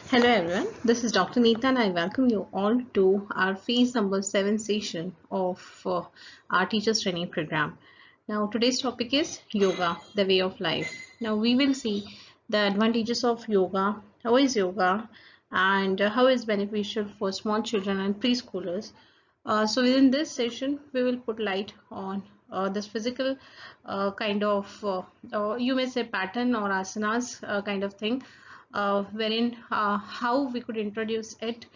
Hello everyone, this is Dr. Neeta and I welcome you all to our phase number 7 session of our teachers training program. Now today's topic is yoga, the way of life. Now we will see the advantages of yoga, how is yoga and how is beneficial for small children and preschoolers. So within this session we will put light on this physical kind of you may say pattern or asanas kind of thing, wherein how we could introduce it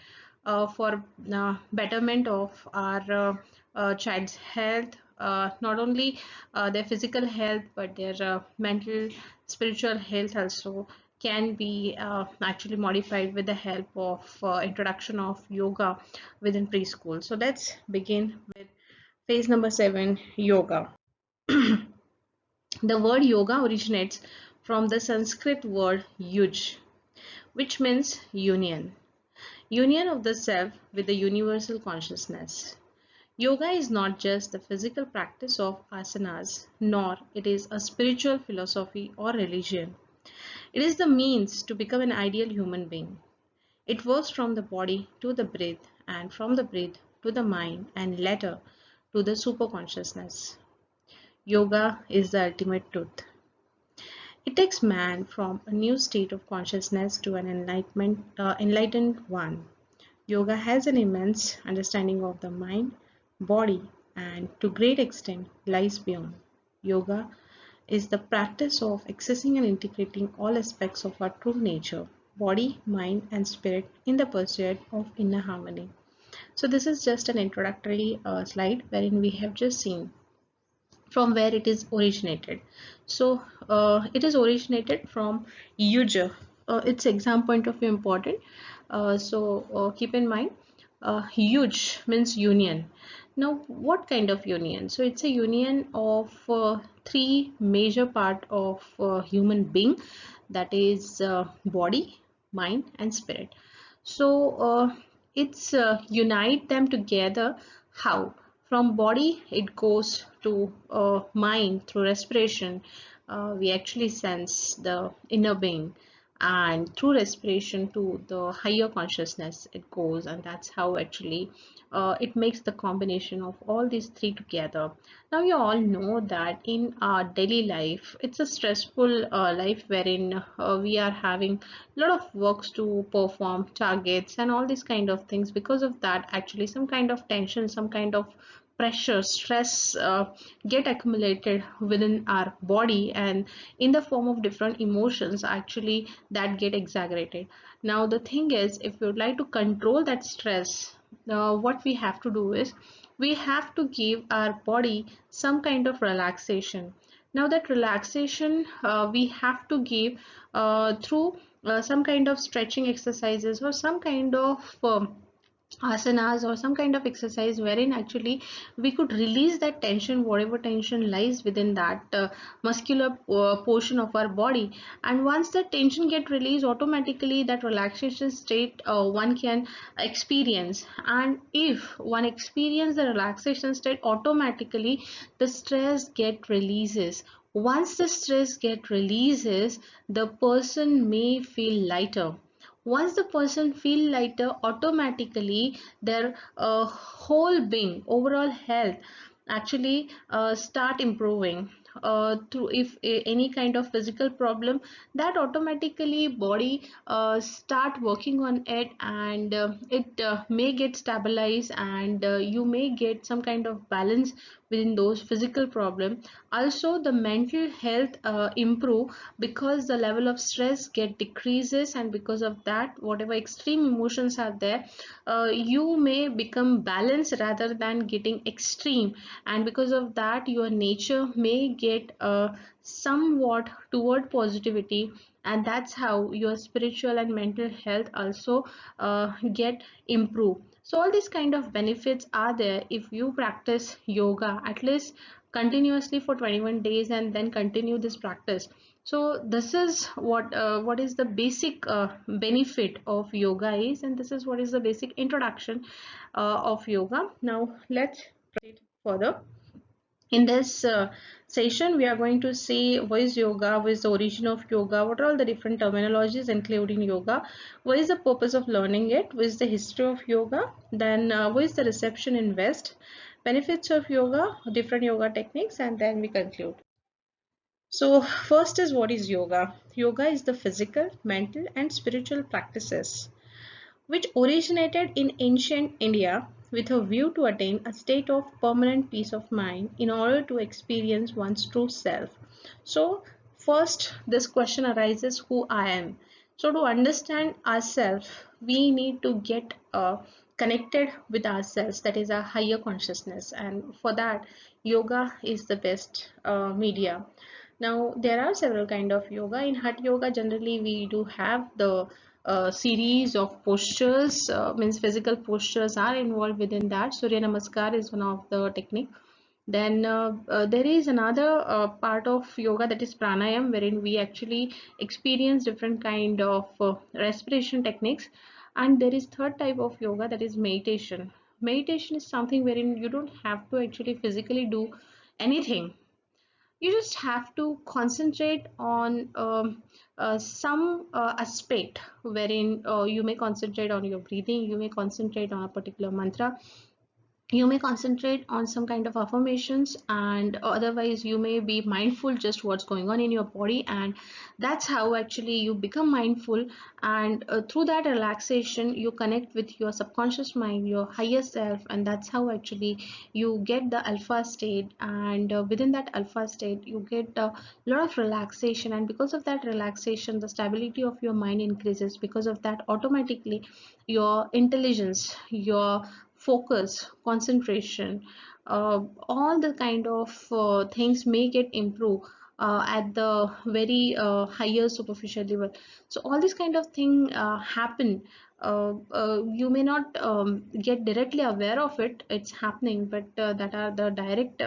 for betterment of our child's health, not only their physical health but their mental, spiritual health also can be actually modified with the help of introduction of yoga within preschool. So let's begin with phase number 7, yoga. The word yoga originates from the Sanskrit word yuj, which means union. Union of the self with the universal consciousness. Yoga is not just the physical practice of asanas, nor it is a spiritual philosophy or religion. It is the means to become an ideal human being. It works from the body to the breath and from the breath to the mind and later to the superconsciousness. Yoga is the ultimate truth. It takes man from a new state of consciousness to an enlightened one. Yoga has an immense understanding of the mind, body, and to great extent lies beyond. Yoga is the practice of accessing and integrating all aspects of our true nature, body, mind, and spirit in the pursuit of inner harmony. So this is just an introductory slide wherein we have just seen from where it is originated. So it is originated from yuja. Its exam point of view important. Keep in mind, huge means union. Now what kind of union? So it's a union of three major part of human being, that is body, mind and spirit. So it's unite them together. How? From body it goes to mind through respiration. We actually sense the inner being, and through respiration to the higher consciousness it goes, and that's how actually it makes the combination of all these three together. Now you all know that in our daily life it's a stressful life wherein we are having a lot of works to perform, targets and all these kind of things. Because of that actually some kind of tension, some kind of pressure, stress get accumulated within our body, and in the form of different emotions actually that get exaggerated. Now the thing is, if we would like to control that stress, what we have to do is we have to give our body some kind of relaxation. Now that relaxation we have to give through some kind of stretching exercises or some kind of asanas or some kind of exercise wherein actually we could release that tension, whatever tension lies within that muscular portion of our body. And once the tension get released, automatically that relaxation state one can experience. And if one experience the relaxation state, automatically the stress get releases. Once the stress get releases, the person may feel lighter. Once the person feel lighter, automatically their whole being, overall health actually start improving. Through if any kind of physical problem, that automatically body start working on it, and it may get stabilized, and you may get some kind of balance within those physical problem. Also the mental health improve, because the level of stress get decreases, and because of that whatever extreme emotions are there, you may become balanced rather than getting extreme. And because of that your nature may get somewhat toward positivity, and that's how your spiritual and mental health also get improved. So all these kind of benefits are there if you practice yoga at least continuously for 21 days and then continue this practice. So this is what is the basic benefit of yoga is, and this is what is the basic introduction of yoga. Now let's proceed further. In this session, we are going to see what is yoga, what is the origin of yoga, what are all the different terminologies included in yoga, what is the purpose of learning it, what is the history of yoga, then what is the reception in West, benefits of yoga, different yoga techniques, and then we conclude. So first is, what is yoga? Yoga is the physical, mental, and spiritual practices which originated in ancient India with a view to attain a state of permanent peace of mind in order to experience one's true self. So, first, this question arises, who I am. So, to understand ourselves, we need to get connected with ourselves, that is a higher consciousness, and for that, yoga is the best media. Now, there are several kind of yoga. In Hatha Yoga, generally we do have the series of postures, means physical postures are involved within that. Surya Namaskar is one of the technique. Then there is another part of yoga, that is pranayam, wherein we actually experience different kind of respiration techniques. And there is third type of yoga, that is meditation. Meditation is something wherein you don't have to actually physically do anything. You just have to concentrate on some aspect, wherein you may concentrate on your breathing, you may concentrate on a particular mantra, you may concentrate on some kind of affirmations, and otherwise you may be mindful just what's going on in your body, and that's how actually you become mindful. And through that relaxation you connect with your subconscious mind, your higher self, and that's how actually you get the alpha state. And within that alpha state you get a lot of relaxation, and because of that relaxation the stability of your mind increases. Because of that, automatically your intelligence, your focus, concentration, all the kind of things may get improved at the very higher superficial level. So all these kind of thing happen. You may not get directly aware of it, it's happening, but that are the direct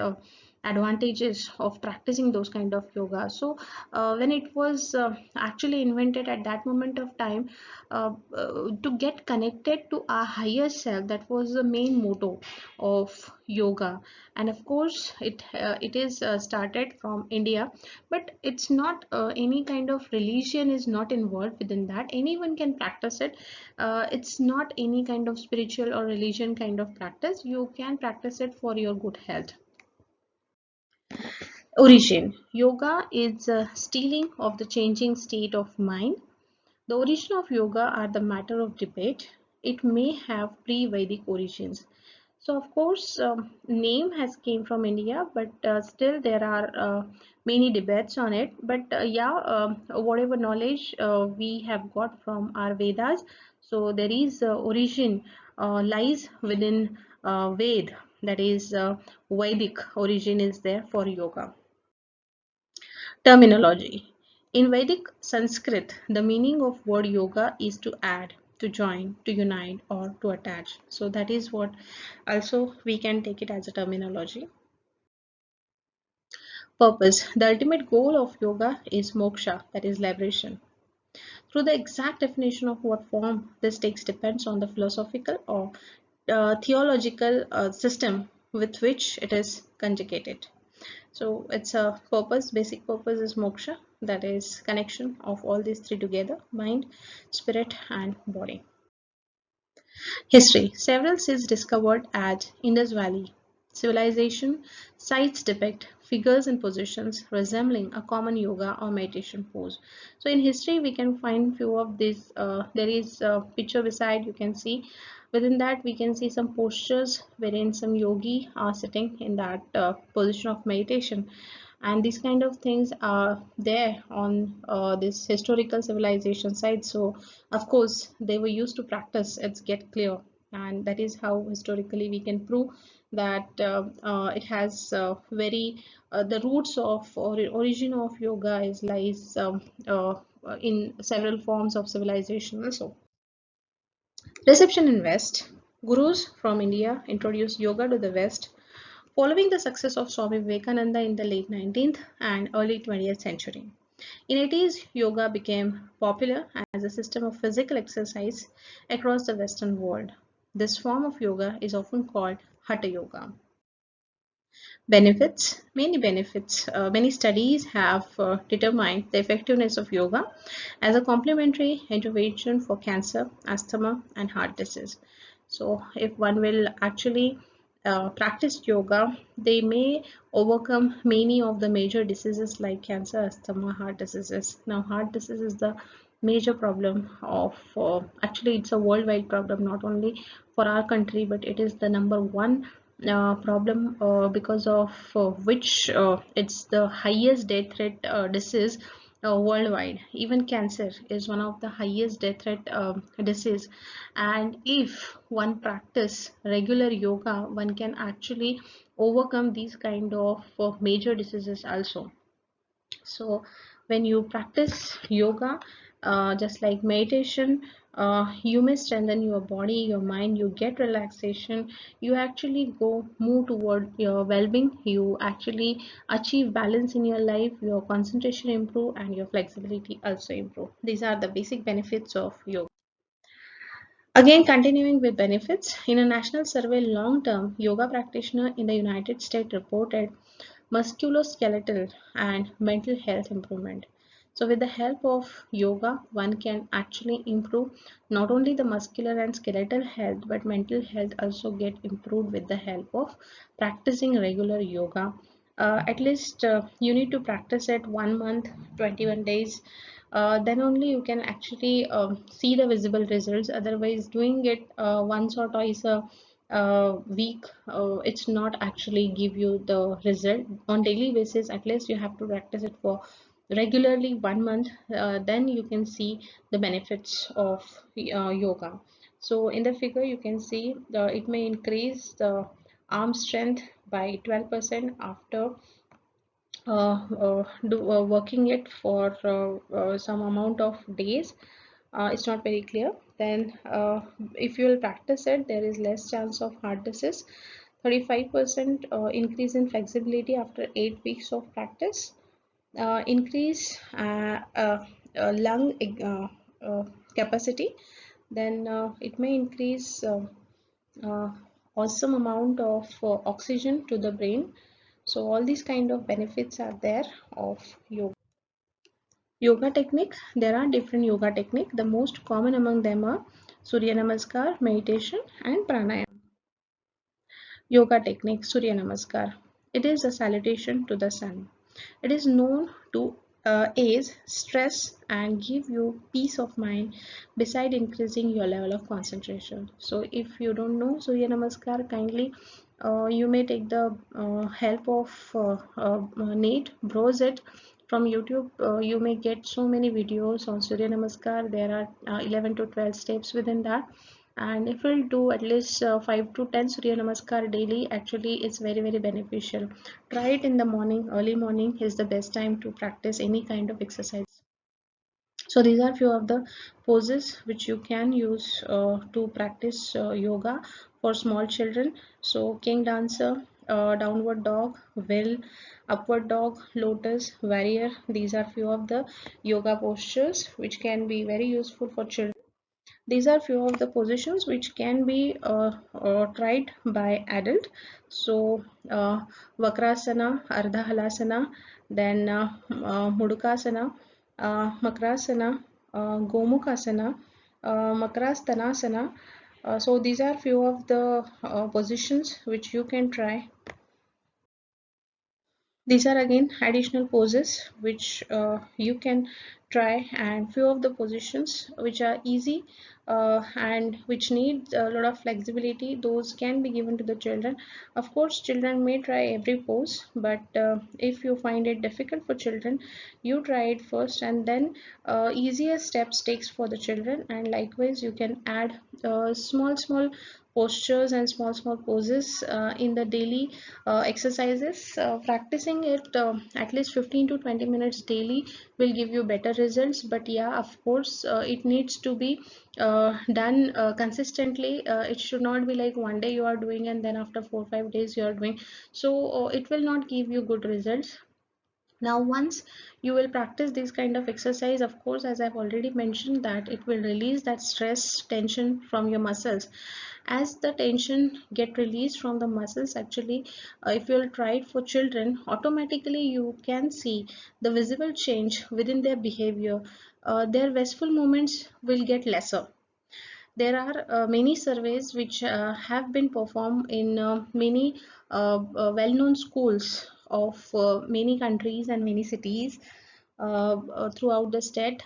advantages of practicing those kind of yoga. So when it was actually invented at that moment of time, to get connected to our higher self, that was the main motto of yoga. And of course it is started from India, but it's not any kind of religion is not involved within that. Anyone can practice it. It's not any kind of spiritual or religion kind of practice. You can practice it for your good health. Origin: yoga is a stealing of the changing state of mind. The origin of yoga are the matter of debate. It may have pre-Vedic origins. So of course, name has came from India, but still there are many debates on it. But yeah, whatever knowledge we have got from our Vedas, so there is origin lies within Ved. That is Vedic origin is there for yoga. Terminology. In Vedic Sanskrit, the meaning of word yoga is to add, to join, to unite, or to attach. So that is what also we can take it as a terminology. Purpose. The ultimate goal of yoga is moksha, that is liberation. Through the exact definition of what form this takes depends on the philosophical or theological system with which it is conjugated. So it's a purpose, basic purpose is moksha, that is connection of all these three together, mind, spirit, and body. History. Several sites discovered at Indus Valley civilization sites depict figures and positions resembling a common yoga or meditation pose. So in history we can find few of these. There is a picture beside, you can see. Within that we can see some postures wherein some yogi are sitting in that position of meditation, and these kind of things are there on this historical civilization site. So of course they were used to practice, it's get clear, and that is how historically we can prove that it has very the roots of or origin of yoga is lies in several forms of civilization also. Reception in West. Gurus from India introduced yoga to the West following the success of Swami Vivekananda in the late 19th and early 20th century. In 80s, yoga became popular as a system of physical exercise across the Western world. This form of yoga is often called Hatha Yoga. Benefits, many benefits. Many studies have determined the effectiveness of yoga as a complementary intervention for cancer, asthma, and heart disease. So, if one will actually practice yoga, they may overcome many of the major diseases like cancer, asthma, heart diseases. Now, heart disease is the major problem of actually it's a worldwide problem, not only for our country, but it is the number one problem because of which it's the highest death rate disease worldwide. Even cancer is one of the highest death rate disease, and if one practice regular yoga, one can actually overcome these kind of major diseases also. So when you practice yoga, just like meditation, you may strengthen your body, your mind, you get relaxation, you actually go move toward your well-being, you actually achieve balance in your life, your concentration improve, and your flexibility also improve. These are the basic benefits of yoga. Again, continuing with benefits, in a national survey, long-term yoga practitioner in the United States reported musculoskeletal and mental health improvement. So, with the help of yoga, one can actually improve not only the muscular and skeletal health, but mental health also get improved with the help of practicing regular yoga. At least you need to practice it 1 month, 21 days. Then only you can actually see the visible results. Otherwise, doing it once or twice a week, it's not actually give you the result on daily basis. At least you have to practice it for regularly 1 month, then you can see the benefits of yoga. So in the figure you can see it may increase the arm strength by 12% after working it for some amount of days. It's not very clear. Then if you will practice it, there is less chance of heart disease. 35% increase in flexibility after 8 weeks of practice. Increase lung capacity. Then it may increase uh, awesome amount of oxygen to the brain. So all these kind of benefits are there of yoga. Yoga technique, there are different yoga technique. The most common among them are Surya Namaskar, meditation, and pranayama. Yoga technique, Surya Namaskar. It is a salutation to the sun. It is known to ease stress and give you peace of mind beside increasing your level of concentration. So if you don't know Surya Namaskar, kindly you may take the help of net, browse it from YouTube. You may get so many videos on Surya Namaskar. There are 11 to 12 steps within that, and if we'll do at least 5 to 10 Surya Namaskar daily, actually it's very beneficial. Try it in the morning. Early morning is the best time to practice any kind of exercise. So these are few of the poses which you can use to practice yoga for small children. So king dancer, downward dog, will, upward dog, lotus, warrior. These are few of the yoga postures which can be very useful for children. These are few of the positions which can be tried by adult. So Vakrasana, Ardha Halasana, then Mudukasana, Makrasana, Gomukasana, Makrastanasana. So these are few of the positions which you can try. These are again additional poses which you can try, and few of the positions which are easy and which need a lot of flexibility, those can be given to the children. Of course children may try every pose, but if you find it difficult for children, you try it first, and then easier steps takes for the children, and likewise you can add small postures and small poses in the daily exercises. Practicing it at least 15 to 20 minutes daily will give you better results, but yeah, of course it needs to be done consistently. It should not be like one day you are doing and then after 4 5 days you are doing, so it will not give you good results. Now once you will practice this kind of exercise, of course, as I've already mentioned, that it will release that stress tension from your muscles. As the tension get released from the muscles, actually, if you'll try it for children, automatically you can see the visible change within their behavior. Their wasteful movements will get lesser. There are many surveys which have been performed in many well-known schools of many countries and many cities throughout the state,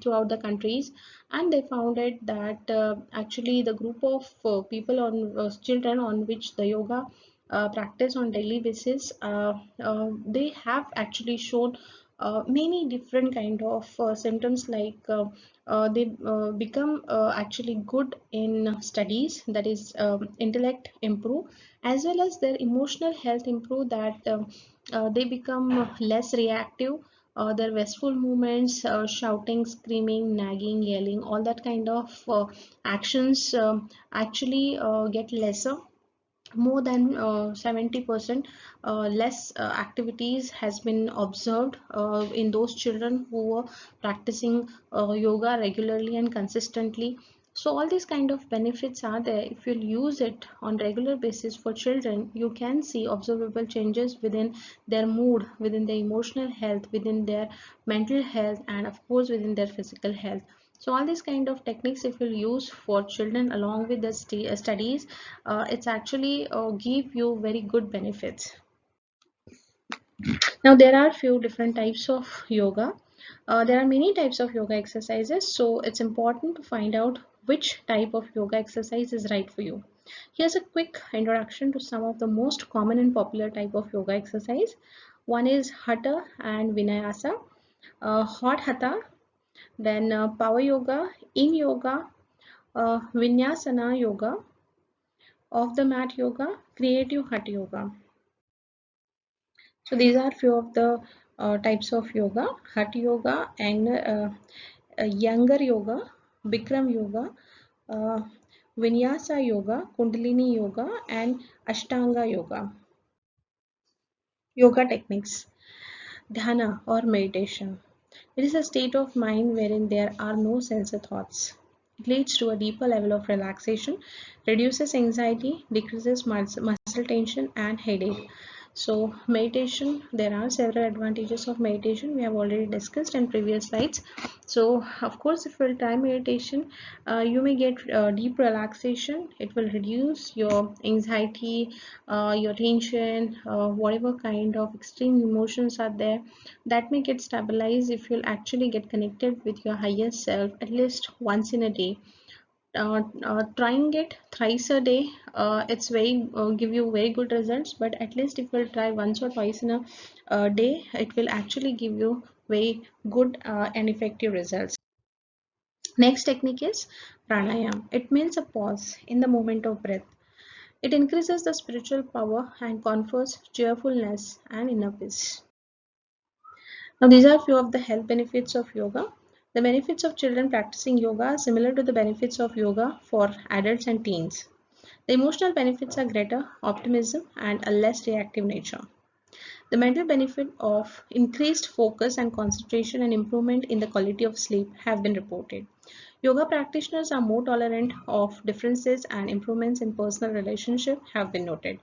throughout the countries, and they found it that actually the group of people on children on which the yoga practice on daily basis, they have actually shown many different kind of symptoms, like they become actually good in studies, that is intellect improve, as well as their emotional health improve, that they become less reactive, their wasteful movements, shouting, screaming, nagging, yelling, all that kind of actions actually get lesser. More than 70% less activities has been observed in those children who were practicing yoga regularly and consistently. So all these kind of benefits are there. If you use it on regular basis for children, you can see observable changes within their mood, within their emotional health, within their mental health, and of course within their physical health. So all these kind of techniques, if you use for children along with the studies, it's actually give you very good benefits. Now there are few different types of yoga. There are many types of yoga exercises, so it's important to find out which type of yoga exercise is right for you. Here's a quick introduction to some of the most common and popular type of yoga exercise. One is Hatha and Vinyasa, hot Hatha, then power yoga, in yoga, Vinyasana yoga, off the mat yoga, creative Hatha yoga. So these are few of the types of yoga: Hatha yoga, and younger yoga, Bikram yoga, uh, Vinyasa yoga, Kundalini yoga, and Ashtanga yoga. Yoga techniques: Dhyana or meditation. It is a state of mind wherein there are no sensor thoughts. It leads to a deeper level of relaxation, reduces anxiety, decreases muscle tension and headache. So meditation, there are several advantages of meditation we have already discussed in previous slides. So of course, if you try meditation, you may get deep relaxation. It will reduce your anxiety, your tension, whatever kind of extreme emotions are there, that may get stabilized if you'll actually get connected with your higher self at least once in a day. Trying it thrice a day, it's very give you very good results, but at least if you'll try once or twice in a day, it will actually give you very good and effective results. Next technique is pranayam. It means a pause in the moment of breath. It increases the spiritual power and confers cheerfulness and inner peace. Now, these are few of the health benefits of yoga. The benefits of children practicing yoga are similar to the benefits of yoga for adults and teens. The emotional benefits are greater optimism and a less reactive nature. The mental benefit of increased focus and concentration and improvement in the quality of sleep have been reported. Yoga practitioners are more tolerant of differences, and improvements in personal relationship have been noted.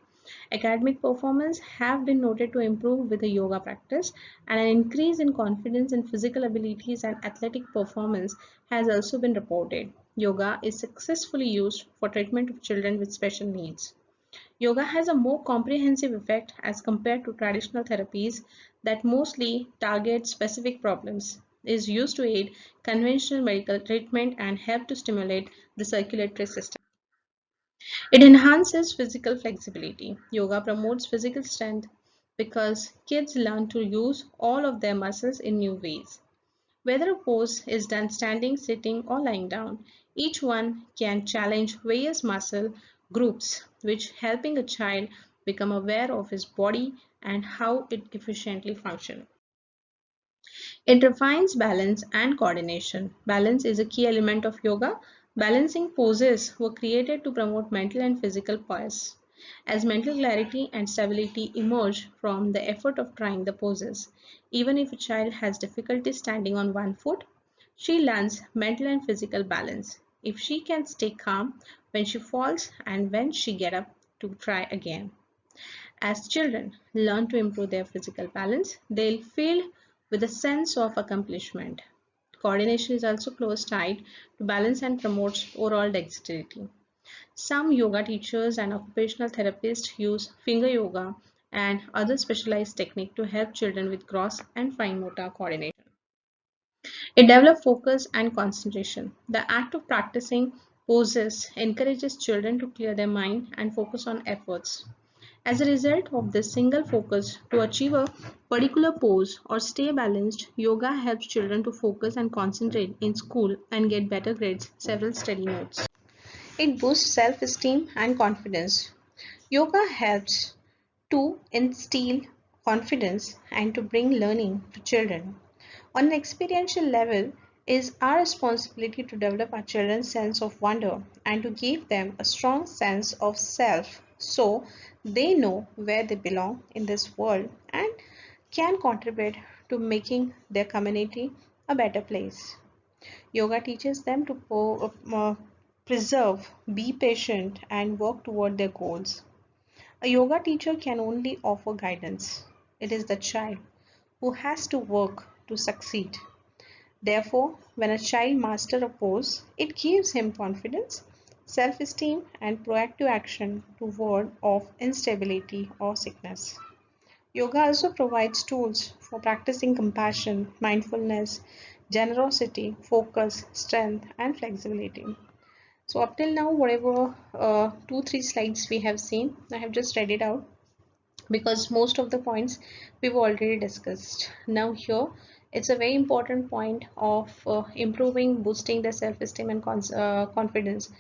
Academic performance have been noted to improve with the yoga practice, and an increase in confidence in physical abilities and athletic performance has also been reported. Yoga is successfully used for treatment of children with special needs. Yoga has a more comprehensive effect as compared to traditional therapies that mostly target specific problems. It is used to aid conventional medical treatment and help to stimulate the circulatory system. It enhances physical flexibility. Yoga promotes physical strength because kids learn to use all of their muscles in new ways. Whether a pose is done standing, sitting, or lying down, each one can challenge various muscle groups, which helping a child become aware of his body and how it efficiently functions. It refines balance and coordination. Balance is a key element of yoga. Balancing poses were created to promote mental and physical poise. as mental clarity and stability emerge from the effort of trying the poses. Even if a child has difficulty standing on one foot, she learns mental and physical balance. If she can stay calm when she falls and when she get up to try again. As children learn to improve their physical balance, they'll feel with a sense of accomplishment. Coordination is also close tied to balance and promotes overall dexterity. Some yoga teachers and occupational therapists use finger yoga and other specialized technique to help children with gross and fine motor coordination. It develops focus and concentration. The act of practicing poses encourages children to clear their mind and focus on efforts. As a result of this single focus to achieve a particular pose or stay balanced, yoga helps children to focus and concentrate in school and get better grades. Several study notes. It boosts self-esteem and confidence. Yoga helps to instill confidence and to bring learning to children. On an experiential level, it is our responsibility to develop our children's sense of wonder and to give them a strong sense of self so they know where they belong in this world and can contribute to making their community a better place. Yoga teaches them to preserve, be patient, and work toward their goals. A yoga teacher can only offer guidance. It is the child who has to work to succeed. Therefore, when a child masters a pose, it gives him confidence, self-esteem, and proactive action toward of instability or sickness. Yoga also provides tools for practicing compassion, mindfulness, generosity, focus, strength, and flexibility. So up till now, whatever 2-3 slides we have seen, I have just read it out because most of the points we've already discussed. Now here it's a very important point of improving, boosting the self-esteem and confidence.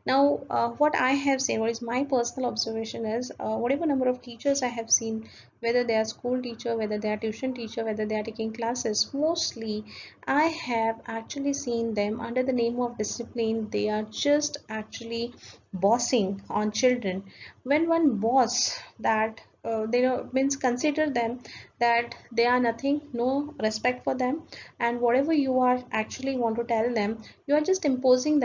Now what I have seen, what is my personal observation is whatever number of teachers I have seen, whether they are school teacher, whether they are tuition teacher, whether they are taking classes, mostly I have actually seen them under the name of discipline. They are just actually bossing on children. When one boss that they know means consider them that they are nothing, no respect for them, and whatever you are actually want to tell them, you are just imposing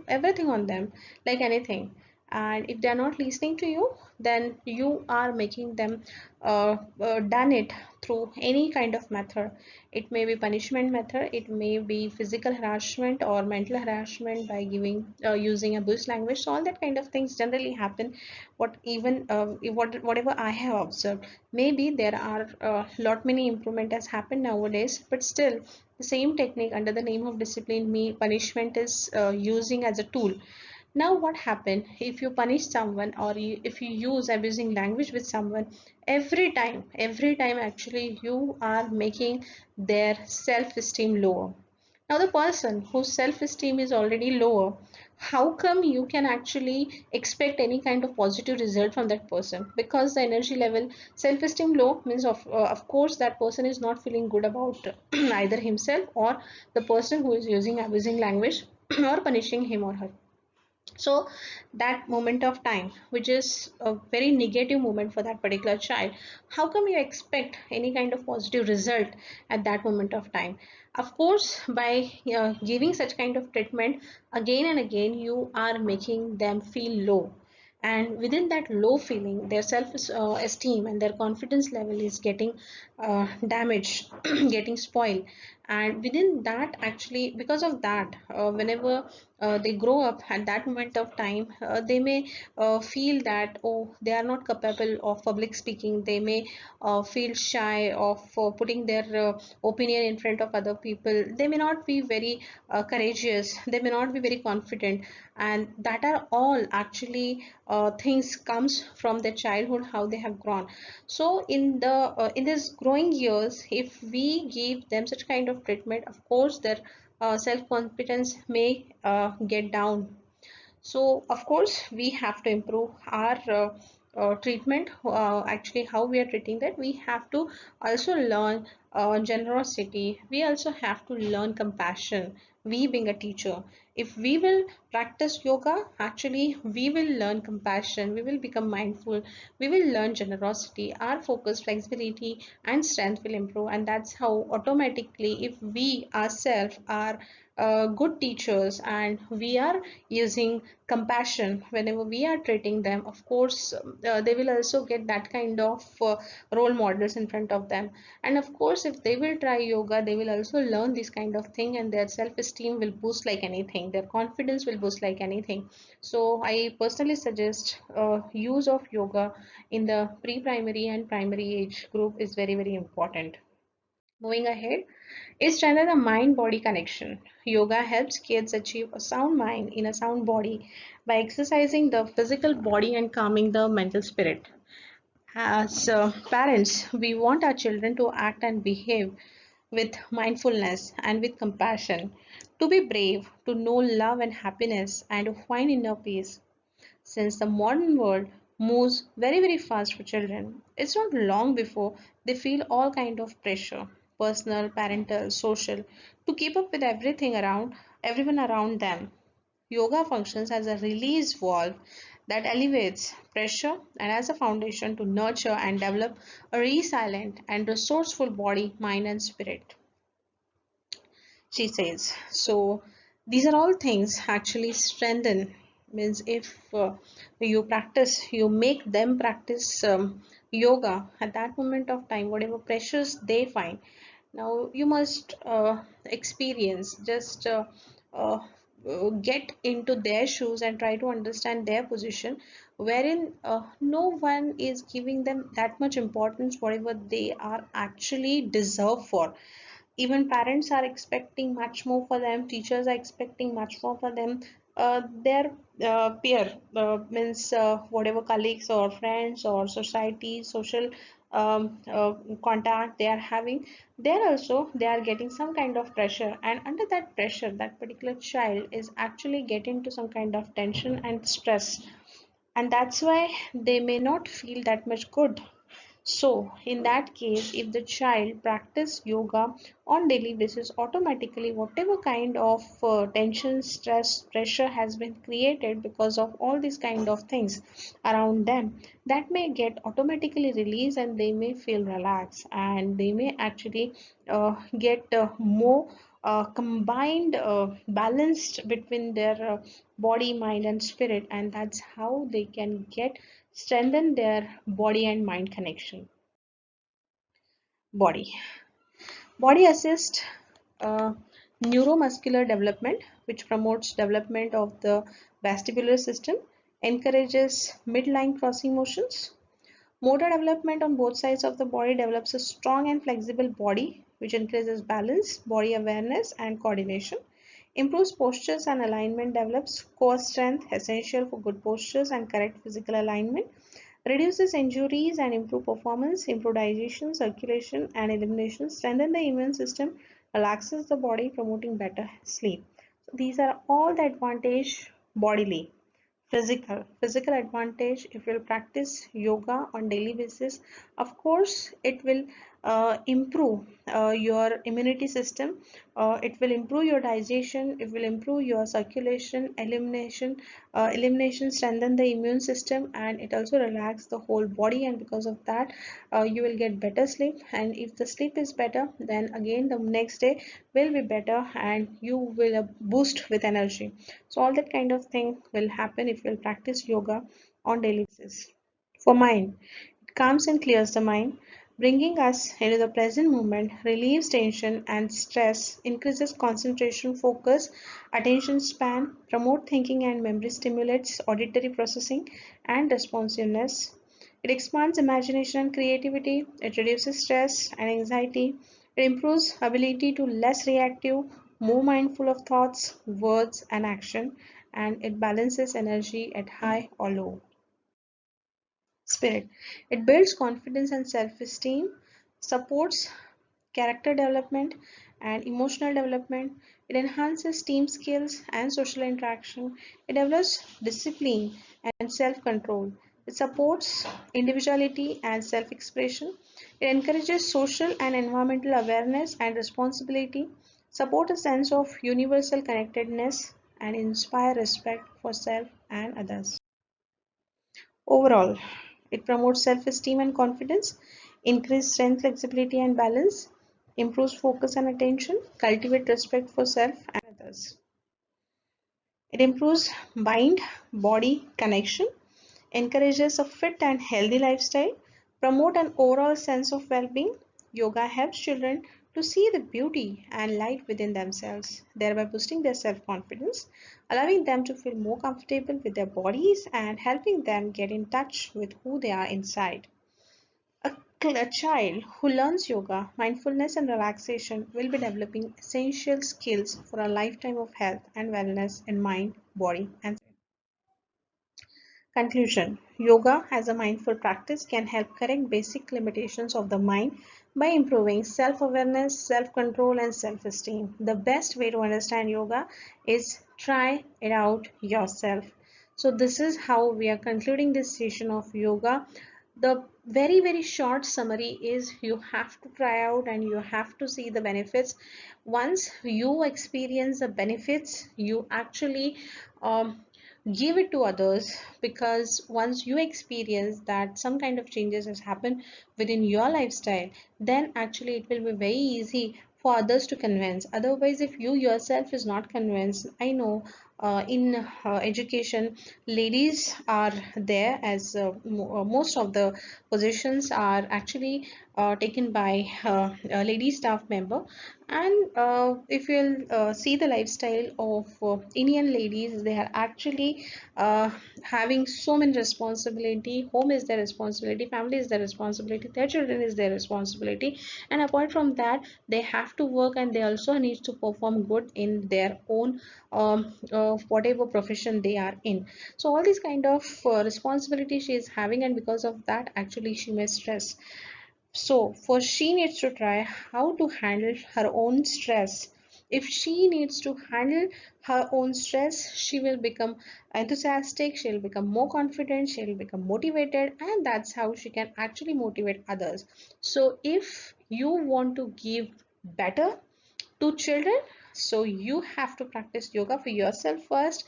everything on them like anything. And if they are not listening to you, then you are making them done it through any kind of method. It may be punishment method, it may be physical harassment or mental harassment by giving using abuse language. So all that kind of things generally happen. What even whatever I have observed, maybe there are lot many improvement has happened nowadays, but still the same technique under the name of discipline, me punishment is using as a tool. Now what happen if you punish someone or if you use abusing language with someone, every time actually you are making their self-esteem lower. Now the person whose self-esteem is already lower, how come you can actually expect any kind of positive result from that person? Because the energy level, self-esteem low means of course that person is not feeling good about either himself or the person who is using abusing language or punishing him or her. So that moment of time, which is a very negative moment for that particular child, how come you expect any kind of positive result at that moment of time? Of course, by giving such kind of treatment again and again, you are making them feel low, and within that low feeling their self esteem and their confidence level is getting damaged, getting spoiled. And within that actually, because of that, whenever they grow up at that moment of time, they may feel that, oh, they are not capable of public speaking. They may feel shy of putting their opinion in front of other people. They may not be very courageous, they may not be very confident, and that are all actually things comes from their childhood, how they have grown. So in this growing years, if we give them such kind of treatment, of course their self-confidence may get down. So of course we have to improve our treatment, actually how we are treating that. We have to also learn generosity. We also have to learn compassion, we being a teacher. If we will practice yoga, actually we will learn compassion, we will become mindful, we will learn generosity, our focus, flexibility and strength will improve. And that's how automatically, if we ourselves are good teachers and we are using compassion whenever we are treating them, of course they will also get that kind of role models in front of them. And of course, if they will try yoga, they will also learn this kind of thing, and their self-esteem will boost like anything, their confidence will boost like anything. So I personally suggest use of yoga in the pre-primary and primary age group is very, very important. Moving ahead is strengthen the mind body connection. Yoga helps kids achieve a sound mind in a sound body by exercising the physical body and calming the mental spirit. As parents, we want our children to act and behave with mindfulness and with compassion, to be brave, to know love and happiness, and to find inner peace. Since the modern world moves very, very fast for children, it's not long before they feel all kind of pressure, personal, parental, social, to keep up with everyone around them. Yoga functions as a release valve that elevates pressure and as a foundation to nurture and develop a resilient and resourceful body, mind, and spirit, she says. So these are all things actually strengthen, means if you practice, you make them practice yoga at that moment of time, whatever pressures they find. Now you must experience, just get into their shoes and try to understand their position, wherein no one is giving them that much importance whatever they are actually deserve for. Even parents are expecting much more for them, teachers are expecting much more for them, their peer, means whatever colleagues or friends or society, social contact they are having, there also they are getting some kind of pressure, and under that pressure that particular child is actually getting to some kind of tension and stress, and that's why they may not feel that much good. So, in that case, if the child practice yoga on daily basis, automatically whatever kind of tension, stress, pressure has been created because of all these kind of things around them, that may get automatically released and they may feel relaxed and they may actually get more combined, balanced between their body, mind, and spirit, and that's how they can get strengthen their body and mind connection. Body assist uh, neuromuscular development, which promotes development of the vestibular system, encourages midline crossing motions. Motor development on both sides of the body develops a strong and flexible body, which increases balance, body awareness, and coordination. Improves postures and alignment, develops core strength, essential for good postures and correct physical alignment. Reduces injuries and improve performance, improve digestion, circulation, and elimination. Strengthen the immune system, relaxes the body, promoting better sleep. So these are all the advantage bodily. Physical advantage, if you'll practice yoga on daily basis, of course it will improve your immunity system, it will improve your digestion, it will improve your circulation, elimination, strengthen the immune system, and it also relax the whole body, and because of that you will get better sleep, and if the sleep is better, then again the next day will be better and you will boost with energy. So all that kind of thing will happen if you'll practice yoga on daily basis. For mind, it calms and clears the mind, bringing us into the present moment, relieves tension and stress, increases concentration, focus, attention span, promote thinking and memory, stimulates auditory processing and responsiveness. It expands imagination and creativity. It reduces stress and anxiety. It improves ability to less reactive, more mindful of thoughts, words, and action, and it balances energy at high or low. Spirit. It builds confidence and self-esteem, supports character development and emotional development. It enhances team skills and social interaction. It develops discipline and self-control. It supports individuality and self-expression. It encourages social and environmental awareness and responsibility, support a sense of universal connectedness, and inspire respect for self and others. Overall, it promotes self-esteem and confidence, increases strength, flexibility and balance, improves focus and attention, cultivate respect for self and others. It improves mind body connection, encourages a fit and healthy lifestyle, promote an overall sense of well-being. Yoga helps children to see the beauty and light within themselves, thereby boosting their self-confidence, allowing them to feel more comfortable with their bodies and helping them get in touch with who they are inside. A child who learns yoga, mindfulness, and relaxation will be developing essential skills for a lifetime of health and wellness in mind, body, and conclusion. Yoga as a mindful practice can help correct basic limitations of the mind by improving self-awareness, self-control, and self-esteem. The best way to understand yoga is try it out yourself. So this is how we are concluding this session of yoga. The very short summary is you have to try out and you have to see the benefits. Once you experience the benefits, you actually give it to others, because once you experience that some kind of changes has happened within your lifestyle, then actually it will be very easy for others to convince. Otherwise, if you yourself is not convinced, I know in education ladies are there, as most of the positions are actually taken by a lady staff member. And if you'll see the lifestyle of Indian ladies, they are actually uh, having so many responsibility. Home is their responsibility, family is their responsibility, their children is their responsibility, and apart from that they have to work and they also need to perform good in their own whatever profession they are in. So all these kind of responsibility she is having, and because of that actually she may stress. So for she needs to try how to handle her own stress. If she needs to handle her own stress, she will become enthusiastic, she'll become more confident, she'll become motivated, and that's how she can actually motivate others. So if you want to give better to children, so you have to practice yoga for yourself first,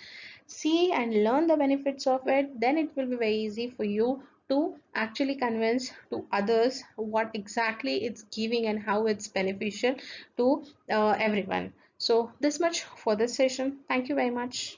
see and learn the benefits of it, then it will be very easy for you to actually convince to others what exactly it's giving and how it's beneficial to everyone. So this much for this session. Thank you very much.